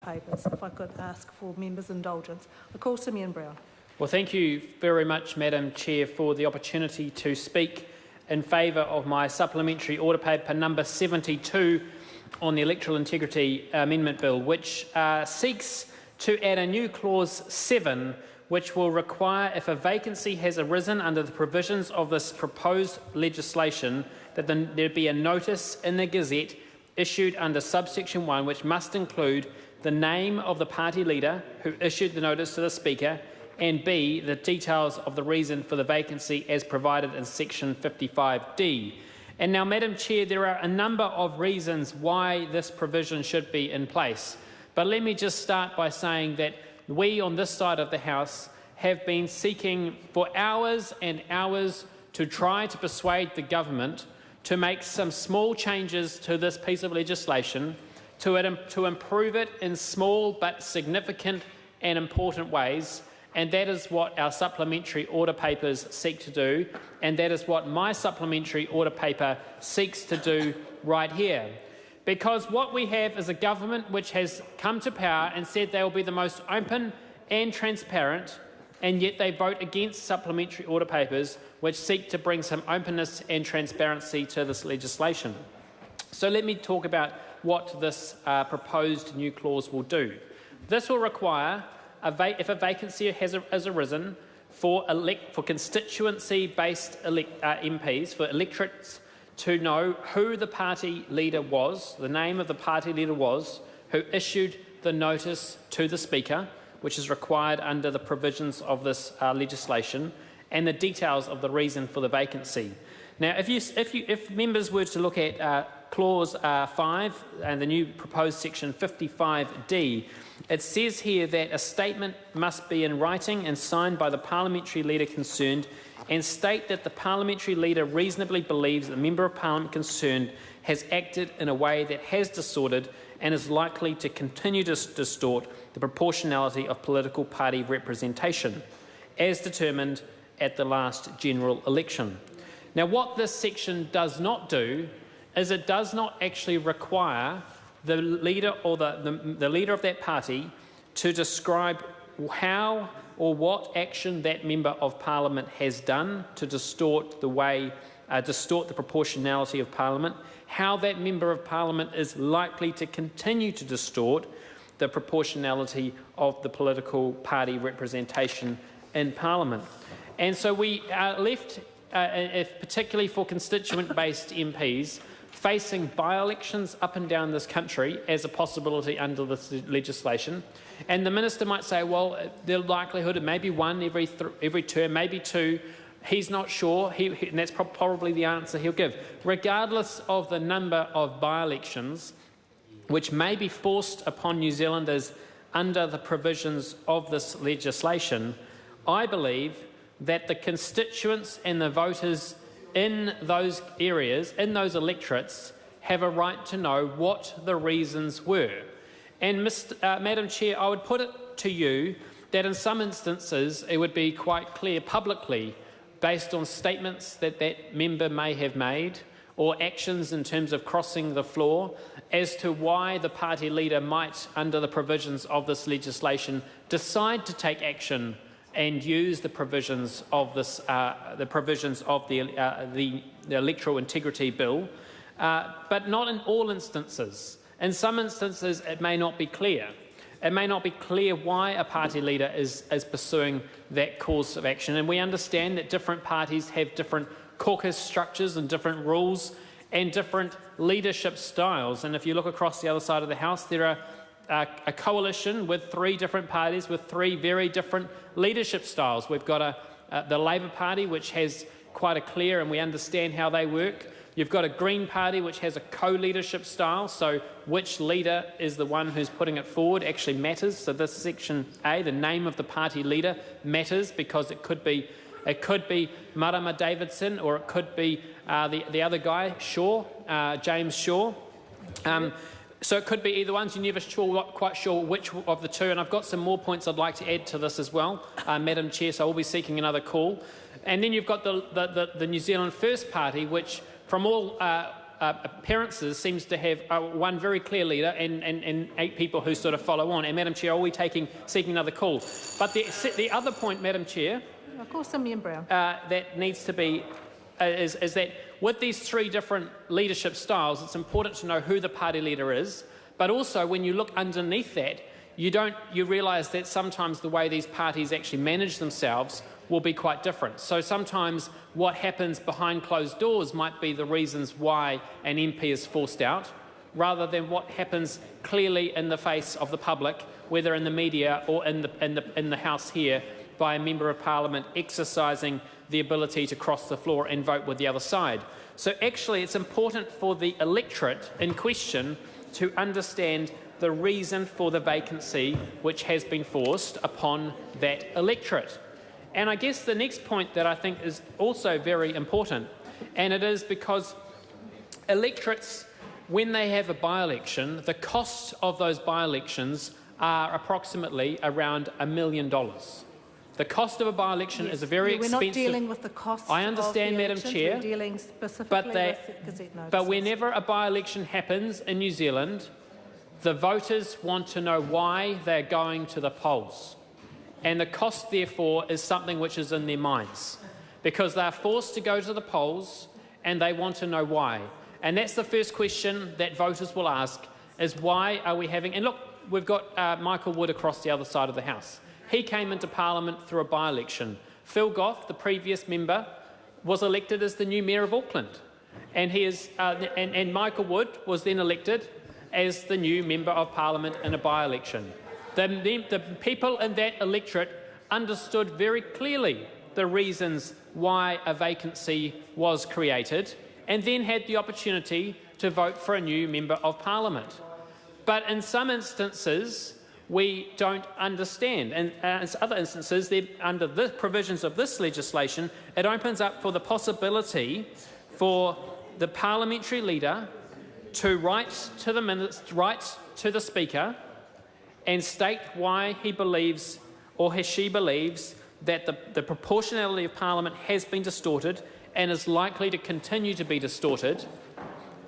papers. If I could ask for members' indulgence. I call Simeon Brown. Well, thank you very much, Madam Chair, for the opportunity to speak in favour of my supplementary order paper number 72 on the Electoral Integrity Amendment Bill, which seeks to add a new clause 7, which will require, if a vacancy has arisen under the provisions of this proposed legislation, that there be a notice in the Gazette issued under subsection 1, which must include the name of the party leader who issued the notice to the Speaker, and B, the details of the reason for the vacancy as provided in section 55D. And now, Madam Chair, there are a number of reasons why this provision should be in place. But let me just start by saying that we on this side of the House have been seeking for hours and hours to try to persuade the government to make some small changes to this piece of legislation to improve it in small but significant and important ways. And that is what our supplementary order papers seek to do, and that is what my supplementary order paper seeks to do right here. Because what we have is a government which has come to power and said they will be the most open and transparent, and yet they vote against supplementary order papers which seek to bring some openness and transparency to this legislation. So let me talk about what this proposed new clause will do. This will require, if a vacancy has arisen for constituency-based MPs, for electorates to know who the party leader was, the name of the party leader was, who issued the notice to the Speaker, which is required under the provisions of this legislation, and the details of the reason for the vacancy. Now, if members were to look at clause 5 and the new proposed section 55D, it says here that a statement must be in writing and signed by the parliamentary leader concerned, and state that the parliamentary leader reasonably believes the member of parliament concerned has acted in a way that has distorted and is likely to continue to distort the proportionality of political party representation, as determined at the last general election. Now, what this section does not do is it does not actually require the leader or the leader of that party to describe how or what action that member of parliament has done to distort the proportionality of parliament, how that member of parliament is likely to continue to distort the proportionality of the political party representation in parliament. And so we are left, particularly for constituent-based MPs, facing by-elections up and down this country as a possibility under this legislation. And the minister might say, well, the likelihood of maybe one every term, maybe two, he's not sure, and that's probably the answer he'll give. Regardless of the number of by-elections which may be forced upon New Zealanders under the provisions of this legislation, I believe that the constituents and the voters in those areas, in those electorates, have a right to know what the reasons were. And Madam Chair, I would put it to you that in some instances it would be quite clear publicly, based on statements that that member may have made or actions in terms of crossing the floor, as to why the party leader might, under the provisions of this legislation, decide to take action and use the provisions of this, the Electoral Integrity Bill, but not in all instances. In some instances, it may not be clear. It may not be clear why a party leader is pursuing that course of action, and we understand that different parties have different caucus structures and different rules and different leadership styles. And if you look across the other side of the House, there are a coalition with 3 different parties with 3 very different leadership styles. We've got the Labor Party, which has quite a clear, and we understand how they work. You've got a Green Party, which has a co-leadership style, so which leader is the one who's putting it forward actually matters. So this section A, the name of the party leader, matters because it could be Marama Davidson, or it could be the other guy, Shaw, James Shaw. So it could be either one. You're never quite sure which of the two. And I've got some more points I'd like to add to this as well, Madam Chair, so I will be seeking another call. And then you've got the New Zealand First Party, which from all appearances seems to have one very clear leader and 8 people who sort of follow on. And, Madam Chair, are we seeking another call? But the other point, Madam Chair, of course, Simeon Brown, that needs to be is that with these 3 different leadership styles, it's important to know who the party leader is. But also, when you look underneath that, you realise that sometimes the way these parties actually manage themselves will be quite different. So sometimes what happens behind closed doors might be the reasons why an MP is forced out, rather than what happens clearly in the face of the public, whether in the media or in the House here, by a Member of Parliament exercising the ability to cross the floor and vote with the other side. So actually it's important for the electorate in question to understand the reason for the vacancy which has been forced upon that electorate. And I guess the next point that I think is also very important, and it is because electorates, when they have a by-election, the cost of those by-elections are approximately around $1 million. The cost of a by-election is a very expensive... We're not dealing with the cost I understand, of the Madam Chair, we're dealing specifically with Gazette notices. But whenever a by-election happens in New Zealand, the voters want to know why they're going to the polls. And the cost, therefore, is something which is in their minds, because they're forced to go to the polls and they want to know why. And that's the first question that voters will ask, is why are we having... And look, we've got Michael Wood across the other side of the House. He came into Parliament through a by-election. Phil Goff, the previous member, was elected as the new Mayor of Auckland. And, and Michael Wood was then elected as the new Member of Parliament in a by-election. The people in that electorate understood very clearly the reasons why a vacancy was created and then had the opportunity to vote for a new Member of Parliament. But in some instances, we don't understand. And in other instances, under the provisions of this legislation, it opens up for the possibility for the parliamentary leader to write to the Speaker and state why he believes or she believes that the proportionality of Parliament has been distorted and is likely to continue to be distorted,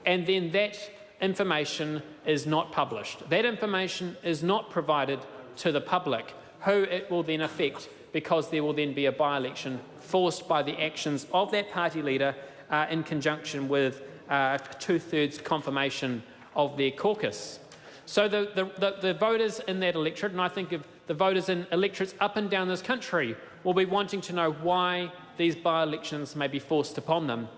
and then that information is not published. That information is not provided to the public, who it will then affect, because there will then be a by-election forced by the actions of that party leader in conjunction with a 2/3 confirmation of their caucus. So the voters in that electorate, and I think of the voters in electorates up and down this country, will be wanting to know why these by-elections may be forced upon them.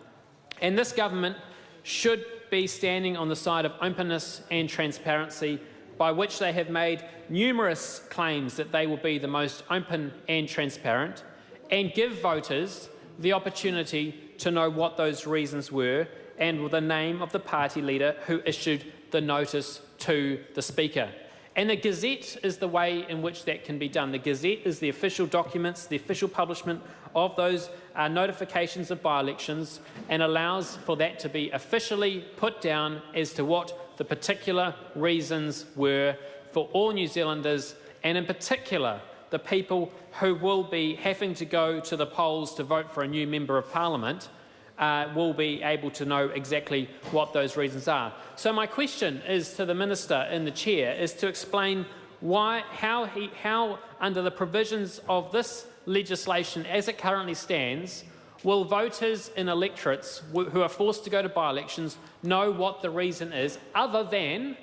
And this government should be standing on the side of openness and transparency, by which they have made numerous claims that they will be the most open and transparent, and give voters the opportunity to know what those reasons were and the name of the party leader who issued the notice to the Speaker. And the Gazette is the way in which that can be done. The Gazette is the official documents, the official publishment of those notifications of by-elections, and allows for that to be officially put down as to what the particular reasons were for all New Zealanders, and in particular the people who will be having to go to the polls to vote for a new Member of Parliament will be able to know exactly what those reasons are. So my question is to the Minister in the Chair, is to explain how under the provisions of this legislation as it currently stands, will voters in electorates who are forced to go to by-elections know what the reason is, other than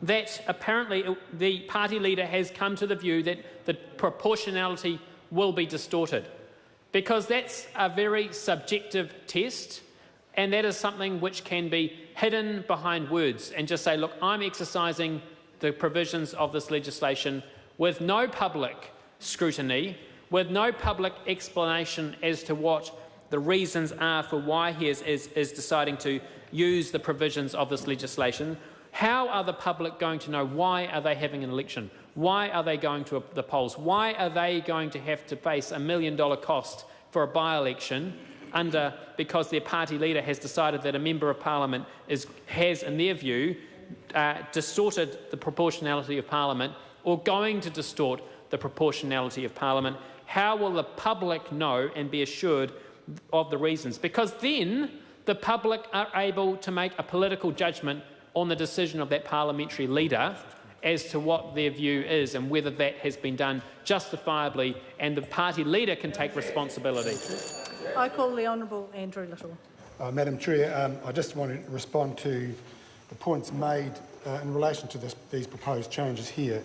that apparently the party leader has come to the view that the proportionality will be distorted? Because that's a very subjective test, and that is something which can be hidden behind words and just say, look, I'm exercising the provisions of this legislation with no public scrutiny, with no public explanation as to what the reasons are for why he is deciding to use the provisions of this legislation. How are the public going to know why are they having an election? Why are they going to the polls? Why are they going to have to face $1 million cost for a by-election because their party leader has decided that a Member of Parliament has, in their view, distorted the proportionality of Parliament, or going to distort the proportionality of Parliament? How will the public know and be assured of the reasons? Because then The public are able to make a political judgment on the decision of that parliamentary leader as to what their view is and whether that has been done justifiably, and the party leader can take responsibility. I call the Honourable Andrew Little. Madam Chair, I just want to respond to the points made in relation to these proposed changes here.